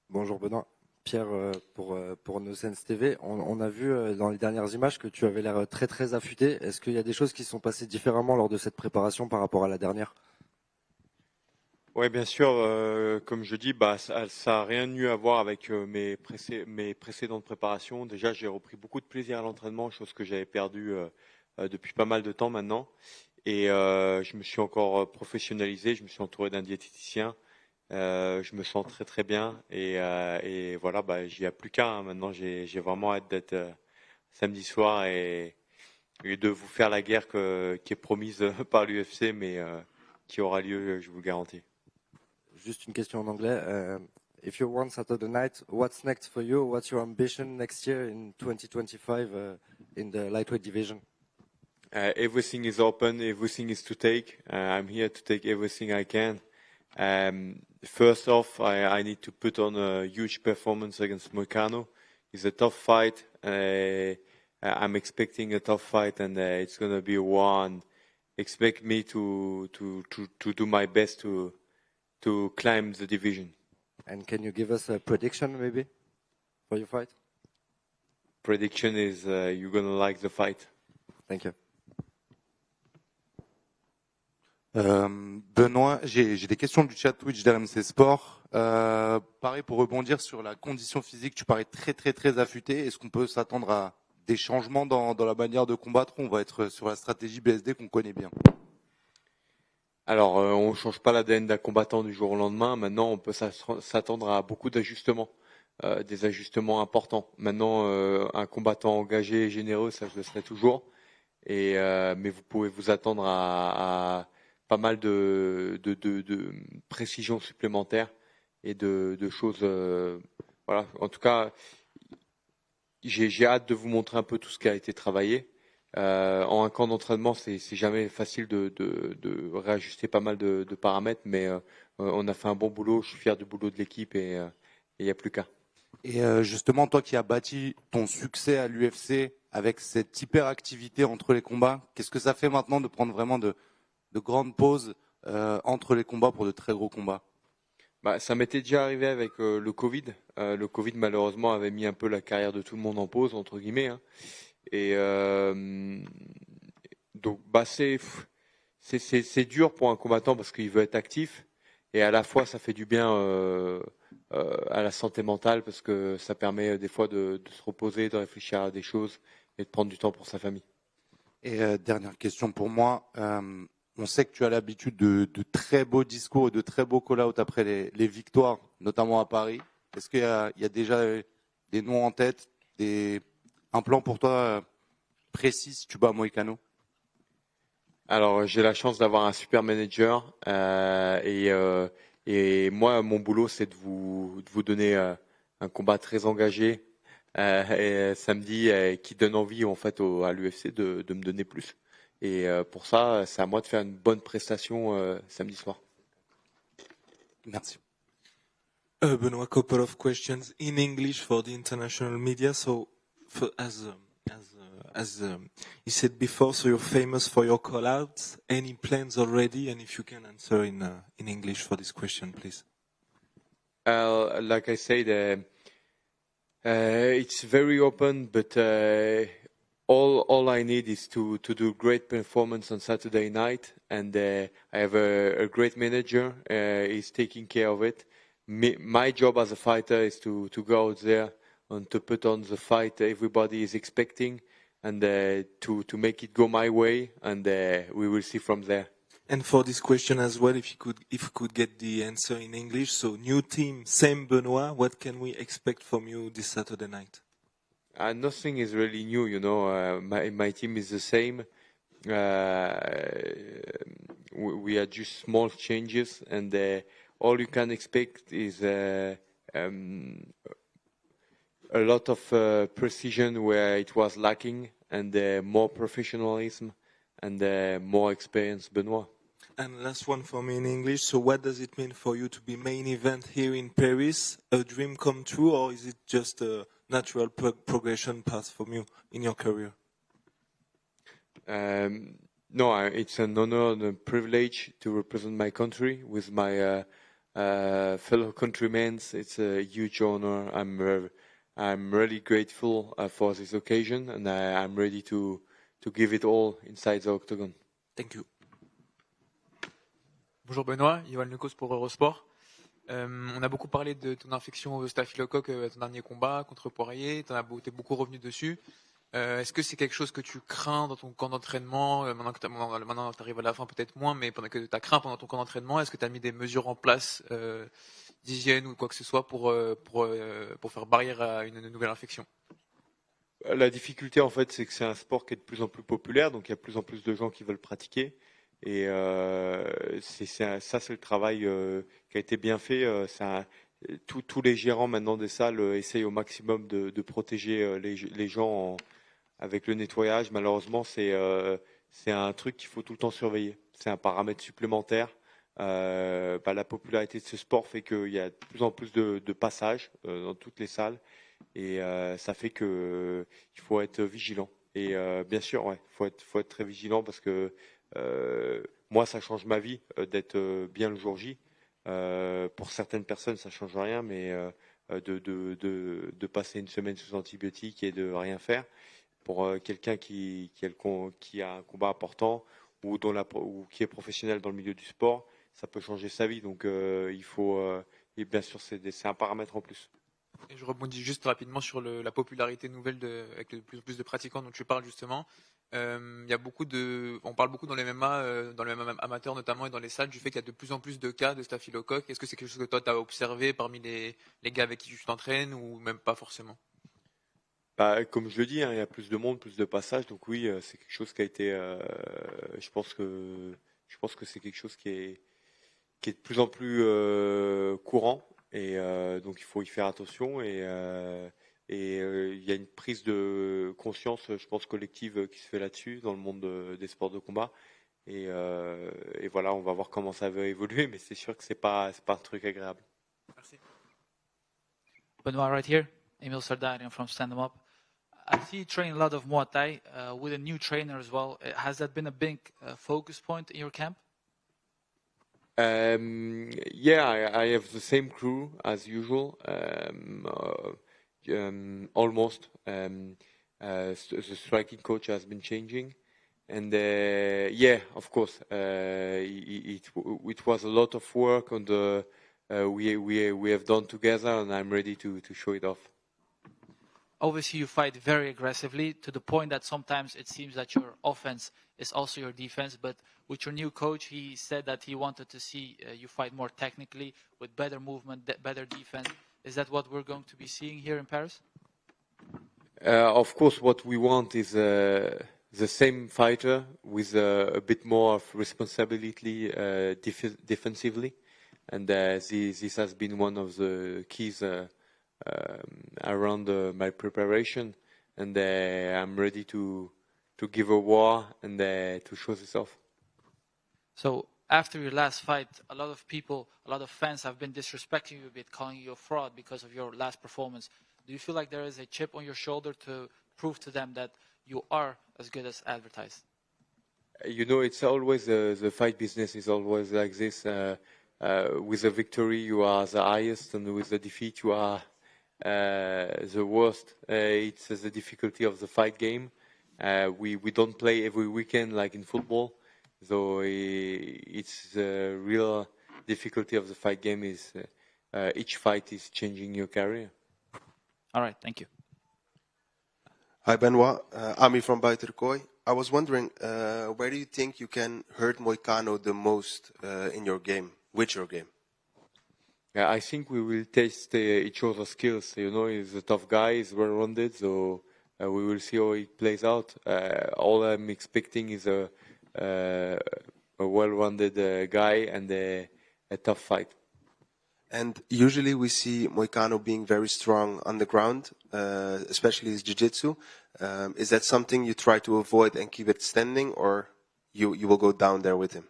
Bonjour Benoît. Pierre pour NoSense TV. On a vu dans les dernières images que tu avais l'air très très affûté. Est-ce qu'il y a des choses qui se sont passées différemment lors de cette préparation par rapport à la dernière? Oui, bien sûr. Comme je dis, ça a rien eu à voir avec mes précédentes préparations. Déjà, j'ai repris beaucoup de plaisir à l'entraînement, chose que j'avais perdue depuis pas mal de temps maintenant. Et je me suis encore professionnalisé. Je me suis entouré d'un diététicien. Je me sens très très bien. Et voilà, j'y a plus qu'à, hein. Maintenant, j'ai vraiment hâte d'être samedi soir et de vous faire la guerre qui est promise par l'UFC, mais qui aura lieu, je vous le garantis. Juste une question en anglais. If you won Saturday night, what's next for you? What's your ambition next year in 2025 in the lightweight division? Everything is open, everything is to take. I'm here to take everything I can. First off, I need to put on a huge performance against Moicano. It's a tough fight. I'm expecting a tough fight, and it's going to be one. Expect me to do my best to climb the division. And can you give us a prediction maybe for your fight? Prediction is you're going to like the fight. Thank you. Benoît, j'ai des questions du chat Twitch d'RMC Sport. Pareil, pour rebondir sur la condition physique, tu parais très très très affûté. Est-ce qu'on peut s'attendre à des changements dans la manière de combattre? On va être sur la stratégie BSD qu'on connaît bien. Alors, on ne change pas l'ADN d'un combattant du jour au lendemain. Maintenant, on peut s'attendre à beaucoup d'ajustements, des ajustements importants. Maintenant, un combattant engagé et généreux, ça je le serai toujours. Mais vous pouvez vous attendre à pas mal de précisions supplémentaires et de choses. Voilà. En tout cas, j'ai hâte de vous montrer un peu tout ce qui a été travaillé. En un camp d'entraînement, c'est jamais facile de réajuster pas mal de paramètres, mais on a fait un bon boulot. Je suis fier du boulot de l'équipe et il n'y a plus qu'à. Et justement, toi qui as bâti ton succès à l'UFC avec cette hyperactivité entre les combats, qu'est-ce que ça fait maintenant de prendre vraiment de grandes pauses entre les combats pour de très gros combats? Ça m'était déjà arrivé avec le Covid. Le Covid, malheureusement, avait mis un peu la carrière de tout le monde en pause, entre guillemets, hein. Et donc, c'est dur pour un combattant parce qu'il veut être actif. Et à la fois, ça fait du bien à la santé mentale parce que ça permet des fois de se reposer, de réfléchir à des choses et de prendre du temps pour sa famille. Et dernière question pour moi. On sait que tu as l'habitude de très beaux discours et de très beaux call-outs après les victoires, notamment à Paris. Est-ce qu'il y a déjà des noms en tête, un plan pour toi précis si tu bats Moïcano? Alors, j'ai la chance d'avoir un super manager et moi, mon boulot, c'est de vous donner un combat très engagé et samedi qui donne envie en fait à l'UFC de me donner plus. Et pour ça, c'est à moi de faire une bonne prestation samedi soir. Merci. Benoit, couple of questions in English for the international media. So, as you said before, so you're famous for your call-outs. Any plans already? And if you can answer in English for this question, please. Like I said, it's very open, but all I need is to do great performance on Saturday night, and I have a great manager. He's taking care of it. My job as a fighter is to go out there and to put on the fight everybody is expecting, and to make it go my way, and we will see from there. And for this question as well, if you could get the answer in English. So, new team, same Benoit. What can we expect from you this Saturday night? Nothing is really new, you know. My team is the same. We had just small changes, and all you can expect is a lot of precision where it was lacking, and more professionalism and more experience, Benoit. And last one for me in English. So what does it mean for you to be main event here in Paris? A dream come true, or is it just a natural progression path for you in your career? No, it's an honor and a privilege to represent my country with my fellow countrymen, it's a huge honor. I'm really grateful for this occasion, and I'm ready to give it all inside the octagon. Thank you. Bonjour Benoît, Yoann Lecos pour Eurosport. On a beaucoup parlé de ton infection au staphylocoque à ton dernier combat contre Poirier, t'es beaucoup revenu dessus. Est-ce que c'est quelque chose que tu crains dans ton camp d'entraînement, maintenant que tu arrives à la fin peut-être moins, mais pendant que tu as craint pendant ton camp d'entraînement, est-ce que tu as mis des mesures en place d'hygiène ou quoi que ce soit pour faire barrière à une nouvelle infection? La difficulté en fait, c'est que c'est un sport qui est de plus en plus populaire, donc il y a de plus en plus de gens qui veulent pratiquer. Et c'est le travail qui a été bien fait. Tous les gérants maintenant des salles essayent au maximum de protéger les gens avec le nettoyage. Malheureusement, c'est un truc qu'il faut tout le temps surveiller. C'est un paramètre supplémentaire. La popularité de ce sport fait qu'il y a de plus en plus de passages dans toutes les salles. Et ça fait qu'il faut être vigilant. Et bien sûr, ouais, faut être très vigilant parce que moi, ça change ma vie d'être bien le jour J. Pour certaines personnes, ça change rien, mais de passer une semaine sous antibiotiques et de rien faire, pour quelqu'un qui a un combat important ou qui est professionnel dans le milieu du sport, ça peut changer sa vie. Donc il faut, et bien sûr, c'est un paramètre en plus. Et je rebondis juste rapidement sur la popularité nouvelle avec de plus en plus de pratiquants dont tu parles justement. Il y a on parle beaucoup dans les MMA, dans les MMA amateurs notamment et dans les salles du fait qu'il y a de plus en plus de cas de staphylocoque. Est-ce que c'est quelque chose que toi tu as observé parmi les gars avec qui tu t'entraînes ou même pas forcément? Comme je le dis, hein, il y a plus de monde, plus de passages, donc oui, c'est quelque chose qui a été. Je pense que c'est quelque chose qui est de plus en plus courant. Et donc il faut y faire attention et il y a une prise de conscience, je pense, collective qui se fait là-dessus dans le monde des sports de combat. Et voilà, on va voir comment ça va évoluer, mais c'est sûr que c'est pas un truc agréable. Merci. Benoit, right here. Emil Sardarian from Stand 'Em Up. I see you train a lot of Muay Thai with a new trainer as well. Has that been a big focus point in your camp? Yeah, I have the same crew as usual, almost. The striking coach has been changing, and yeah, of course, it was a lot of work on the we have done together, and I'm ready to show it off. Obviously, you fight very aggressively to the point that sometimes it seems that your offense is also your defense. But with your new coach, he said that he wanted to see you fight more technically with better movement, better defense. Is that what we're going to be seeing here in Paris? Of course, what we want is the same fighter with a bit more of responsibility defensively. And this has been one of the keys around my preparation, and I'm ready to give a war and to show this off. So after your last fight, a lot of fans have been disrespecting you a bit, calling you a fraud because of your last performance. Do you feel like there is a chip on your shoulder to prove to them that you are as good as advertised? You know, it's always the fight business is always like this. With a victory, you are the highest, and with a defeat, you are the worst. It's the difficulty of the fight game. We don't play every weekend like in football, so it's the real difficulty of the fight game is each fight is changing your career. All right, thank you. Hi Benoit, Ami from Buitenkooi. I was wondering, where do you think you can hurt Moicano the most in your game? With your game? Yeah, I think we will test each other's skills. You know, he's a tough guy, he's well-rounded, so we will see how it plays out. All I'm expecting is a well-rounded guy and a tough fight. And usually we see Moicano being very strong on the ground, especially his jiu-jitsu. Is that something you try to avoid and keep it standing, or you will go down there with him?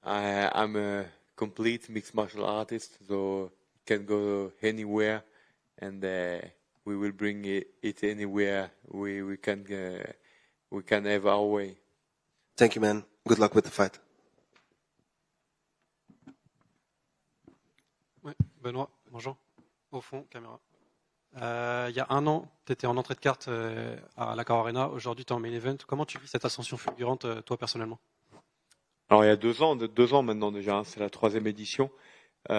I'm a complete mixed martial artist, so it can go anywhere, and we will bring it anywhere we can have our way. Thank you, man. Good luck with the fight. Benoît, bonjour. Au fond, caméra. Il y a un an, tu étais en entrée de carte à l'Accor Arena. Aujourd'hui, tu es en main event. Comment tu vis cette ascension fulgurante, toi, personnellement? Alors il y a 2 ans maintenant déjà, hein, c'est la 3e édition. Bah,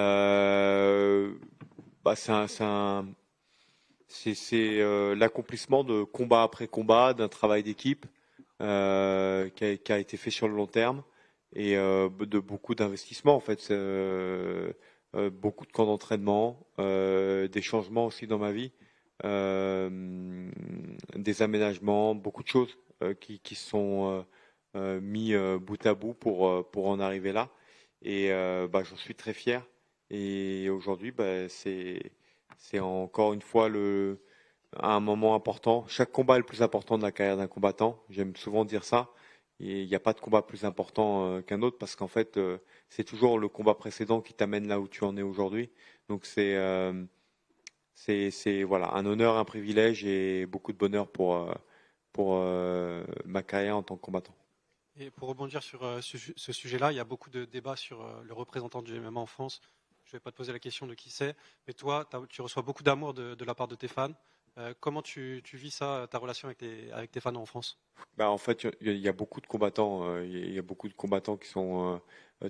c'est l'accomplissement de combat après combat, d'un travail d'équipe qui a été fait sur le long terme et de beaucoup d'investissements en fait, beaucoup de camps d'entraînement, des changements aussi dans ma vie, des aménagements, beaucoup de choses qui sont mis bout à bout pour en arriver là. Et bah, j'en suis très fier. Et aujourd'hui, bah, c'est encore une fois un moment important. Chaque combat est le plus important de la carrière d'un combattant. J'aime souvent dire ça. Et il n'y a pas de combat plus important qu'un autre parce qu'en fait, c'est toujours le combat précédent qui t'amène là où tu en es aujourd'hui. Donc c'est voilà, un honneur, un privilège et beaucoup de bonheur pour ma carrière en tant que combattant. Et pour rebondir sur ce sujet-là, il y a beaucoup de débats sur le représentant du MMA en France. Je ne vais pas te poser la question de qui c'est, mais toi, tu reçois beaucoup d'amour de la part de tes fans. Comment tu vis ça, ta relation avec tes fans en France? Bah, en fait, il y a beaucoup de combattants. Il y a beaucoup de combattants qui sont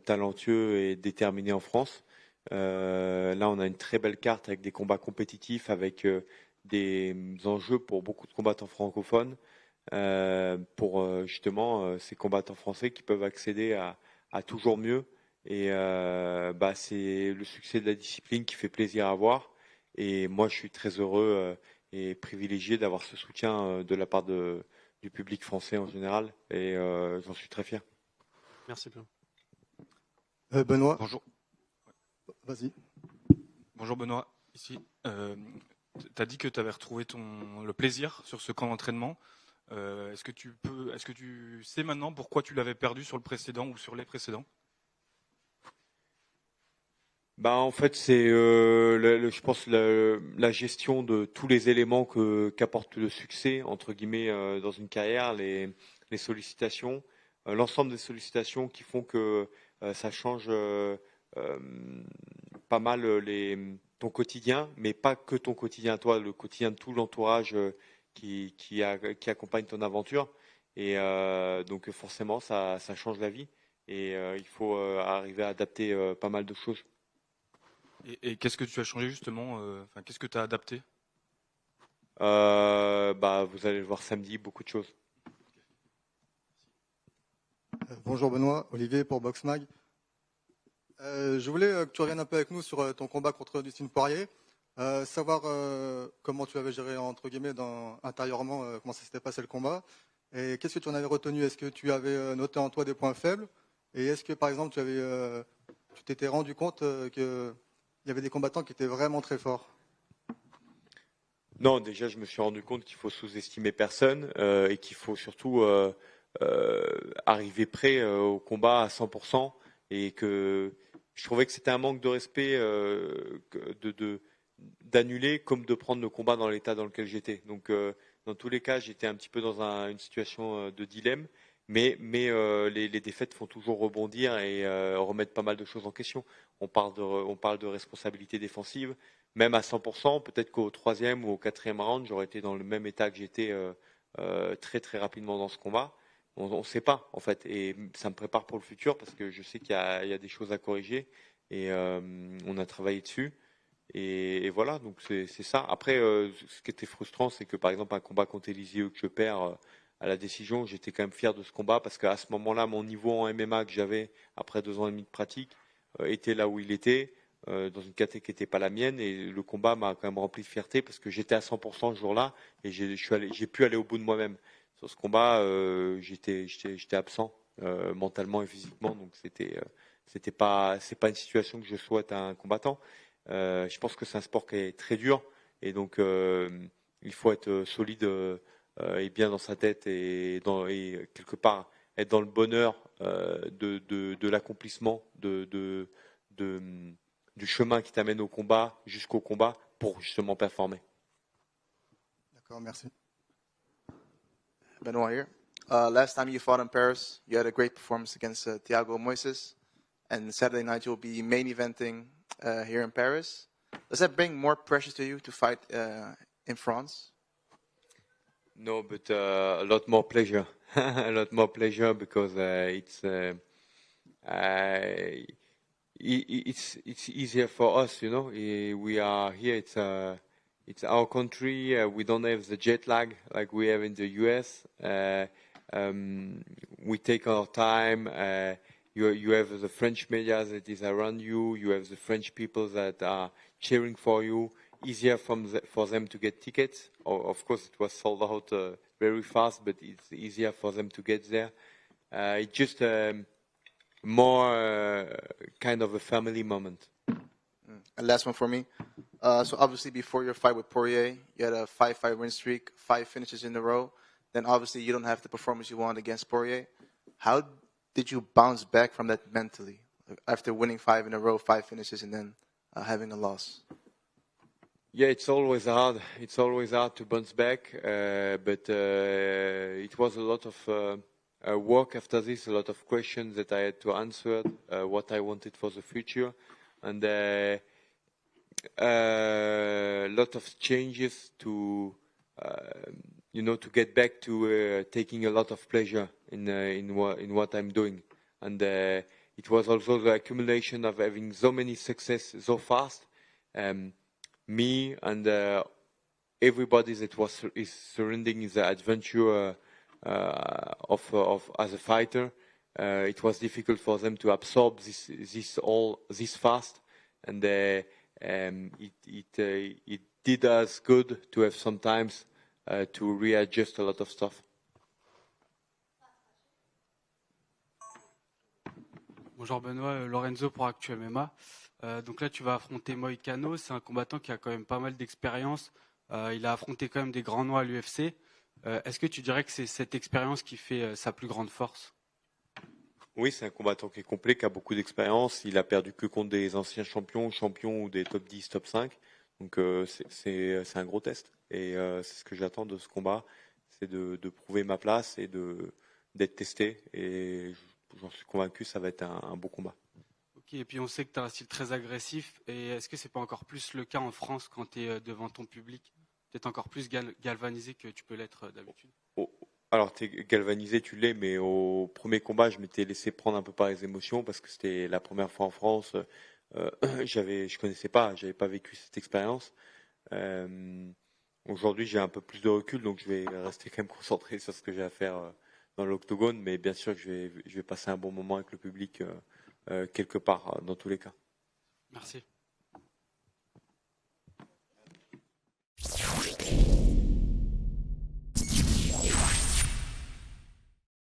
talentueux et déterminés en France. Là, on a une très belle carte avec des combats compétitifs, avec des enjeux pour beaucoup de combattants francophones, pour justement ces combattants français qui peuvent accéder à toujours mieux. Et bah, c'est le succès de la discipline qui fait plaisir à voir. Et moi, je suis très heureux et privilégié d'avoir ce soutien de la part du public français en général. Et j'en suis très fier. Merci bien. Benoît. Bonjour. Vas-y. Bonjour Benoît, ici. Tu as dit que tu avais retrouvé le plaisir sur ce camp d'entraînement. Est-ce que tu sais maintenant pourquoi tu l'avais perdu sur le précédent ou sur les précédents? Bah, en fait, c'est, je pense, la gestion de tous les éléments qu'apporte le succès, entre guillemets, dans une carrière, les sollicitations, l'ensemble des sollicitations qui font que ça change pas mal ton quotidien, mais pas que ton quotidien, toi, le quotidien de tout l'entourage qui accompagne ton aventure. Et donc, forcément, ça change la vie. Et il faut arriver à adapter pas mal de choses. Et qu'est-ce que tu as changé justement qu'est-ce que tu as adapté? Bah, vous allez le voir samedi, beaucoup de choses. Bonjour Benoît, Olivier pour Boxmag. Je voulais que tu reviennes un peu avec nous sur ton combat contre Dustin Poirier, savoir comment tu avais géré entre guillemets intérieurement comment ça s'était passé le combat et qu'est-ce que tu en avais retenu. Est-ce que tu avais noté en toi des points faibles et est-ce que par exemple tu t'étais rendu compte qu'il y avait des combattants qui étaient vraiment très forts? Non, déjà je me suis rendu compte qu'il faut sous-estimer personne et qu'il faut surtout arriver prêt au combat à 100% et que je trouvais que c'était un manque de respect d'annuler comme de prendre le combat dans l'état dans lequel j'étais. Donc dans tous les cas, j'étais un petit peu dans une situation de dilemme, mais les défaites font toujours rebondir et remettre pas mal de choses en question. On parle de responsabilité défensive, même à 100%, peut-être qu'au 3e ou au 4e round, j'aurais été dans le même état que j'étais très très rapidement dans ce combat. On ne sait pas en fait, et ça me prépare pour le futur parce que je sais qu'il y a des choses à corriger et on a travaillé dessus. Et voilà, donc c'est ça. Après, ce qui était frustrant, c'est que par exemple un combat contre Eliseu que je perds à la décision, j'étais quand même fier de ce combat parce qu'à ce moment-là, mon niveau en MMA que j'avais après 2 ans et demi de pratique était là où il était, dans une catégorie qui n'était pas la mienne, et le combat m'a quand même rempli de fierté parce que j'étais à 100% ce jour-là et j'ai pu aller au bout de moi-même. Sur ce combat, j'étais absent mentalement et physiquement, donc c'est pas une situation que je souhaite à un combattant. Je pense que c'est un sport qui est très dur et donc il faut être solide et bien dans sa tête et quelque part être dans le bonheur de l'accomplissement du chemin qui t'amène au combat jusqu'au combat pour justement performer. D'accord, merci. Benoit here. Last time you fought in Paris, you had a great performance against Thiago Moises, and Saturday night you'll be main eventing here in Paris. Does that bring more pressure to you to fight in France? No, but a lot more pleasure. A lot more pleasure because it's easier for us, you know. We are here. It's our country. We don't have the jet lag like we have in the US. We take our time. You have the French media that is around you. You have the French people that are cheering for you. Easier for them to get tickets. Of course, it was sold out very fast, but it's easier for them to get there. It's just more kind of a family moment. And last one for me. So obviously before your fight with Poirier, you had a 5-fight win streak, 5 finishes in a row. Then obviously you don't have the performance you want against Poirier. How did you bounce back from that mentally after winning 5 in a row, 5 finishes, and then having a loss? Yeah, it's always hard. It's always hard to bounce back, but it was a lot of work after this, a lot of questions that I had to answer, what I wanted for the future, and a lot of changes to, to get back to taking a lot of pleasure in what I'm doing, and it was also the accumulation of having so many success so fast. Me and everybody that is surrounding the adventure of as a fighter, it was difficult for them to absorb this fast, and it did us good to have sometimes to readjust a lot of stuff. Bonjour Benoît, Lorenzo pour Actu MMA. Donc là, tu vas affronter Moïcano. C'est un combattant qui a quand même pas mal d'expérience. Il a affronté quand même des grands noms à l'UFC. Est-ce que tu dirais que c'est cette expérience qui fait sa plus grande force? Oui, c'est un combattant qui est complet, qui a beaucoup d'expérience. Il a perdu que contre des anciens champions ou des top 10, top 5. Donc c'est un gros test. Et c'est ce que j'attends de ce combat. C'est de prouver ma place et d'être testé. Et j'en suis convaincu, ça va être un beau combat. Ok, et puis on sait que tu as un style très agressif. Et est-ce que c'est pas encore plus le cas en France quand tu es devant ton public? Peut-être encore plus galvanisé que tu peux l'être d'habitude? Alors, tu es galvanisé, tu l'es, mais au premier combat, je m'étais laissé prendre un peu par les émotions parce que c'était la première fois en France. Je connaissais pas, j'avais pas vécu cette expérience. Aujourd'hui, j'ai un peu plus de recul, donc je vais rester quand même concentré sur ce que j'ai à faire dans l'octogone, mais bien sûr que je vais passer un bon moment avec le public quelque part, dans tous les cas. Merci.